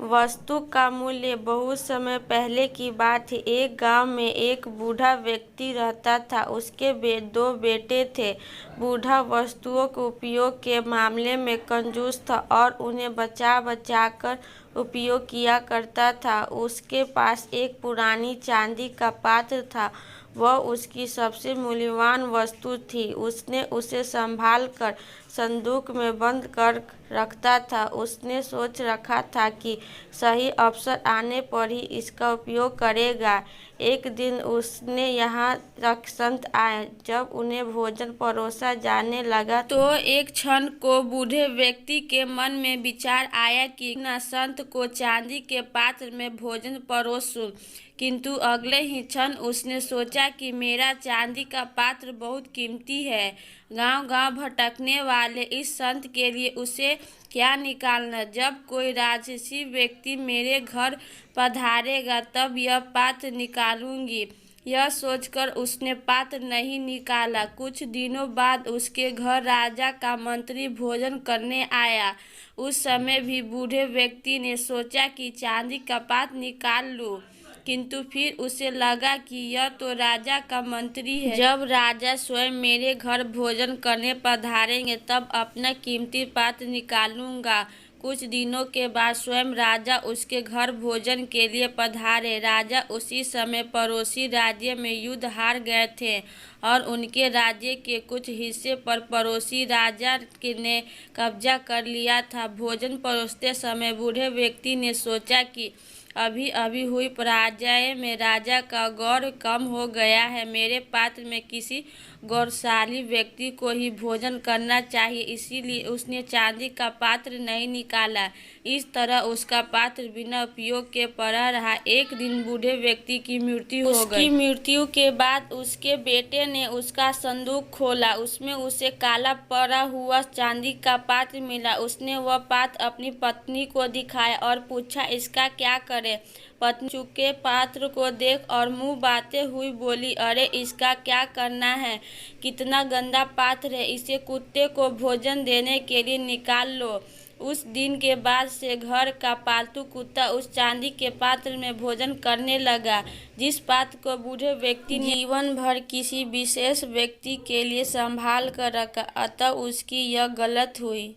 वस्तु का मूल्य। बहुत समय पहले की बात है। एक गांव में एक बूढ़ा व्यक्ति रहता था। उसके दो बेटे थे। बूढ़ा वस्तुओं के उपयोग के मामले में कंजूस था और उन्हें बचा बचा कर उपयोग किया करता था। उसके पास एक पुरानी चांदी का पात्र था। वह उसकी सबसे मूल्यवान वस्तु थी। उसने उसे संभाल कर संदूक में बंद कर रखता था। उसने सोच रखा था कि सही अवसर आने पर ही इसका उपयोग करेगा। एक दिन उसने यहाँ तक संत आए। जब उन्हें भोजन परोसा जाने लगा तो एक क्षण को बूढ़े व्यक्ति के मन में विचार आया कि न संत को चांदी के पात्र में भोजन परोसूं। किंतु अगले ही क्षण उसने सोचा कि मेरा चांदी का पात्र बहुत कीमती है। गांव-गांव भटकने वाले इस संत के लिए उसे क्या निकालना। जब कोई राजसी व्यक्ति मेरे घर पधारेगा तब यह पात्र निकालूंगी। यह सोचकर उसने पात्र नहीं निकाला। कुछ दिनों बाद उसके घर राजा का मंत्री भोजन करने आया। उस समय भी बूढ़े व्यक्ति ने सोचा कि चांदी का पात्र निकाल लूं, किंतु फिर उसे लगा कि यह तो राजा का मंत्री है। जब राजा स्वयं मेरे घर भोजन करने पधारेंगे तब अपना कीमती पात्र निकालूंगा। कुछ दिनों के बाद स्वयं राजा उसके घर भोजन के लिए पधारे। राजा उसी समय पड़ोसी राज्य में युद्ध हार गए थे और उनके राज्य के कुछ हिस्से पर पड़ोसी राजा ने कब्जा कर लिया था। भोजन परोसते समय बूढ़े व्यक्ति ने सोचा कि अभी अभी हुई पराजय में राजा का गौरव कम हो गया है। मेरे पात्र में किसी गौरवशाली व्यक्ति को ही भोजन करना चाहिए। इसीलिए उसने चांदी का पात्र नहीं निकाला। इस तरह उसका पात्र बिना उपयोग के पड़ा रहा। एक दिन बूढ़े व्यक्ति की मृत्यु हो गई। उसकी मृत्यु के बाद उसके बेटे ने उसका संदूक खोला। उसमें उसे काला पड़ा हुआ चांदी का पात्र मिला। उसने वह पात्र अपनी पत्नी को दिखाया और पूछा, इसका क्या करें। पत्नी चुके पात्र को देख और मुंह बाते हुई बोली, अरे इसका क्या करना है। कितना गंदा पात्र है। इसे कुत्ते को भोजन देने के लिए निकाल लो। उस दिन के बाद से घर का पालतू कुत्ता उस चांदी के पात्र में भोजन करने लगा जिस पात्र को बूढ़े व्यक्ति ने जीवन भर किसी विशेष व्यक्ति के लिए संभाल कर रखा। अतः उसकी यह गलत हुई।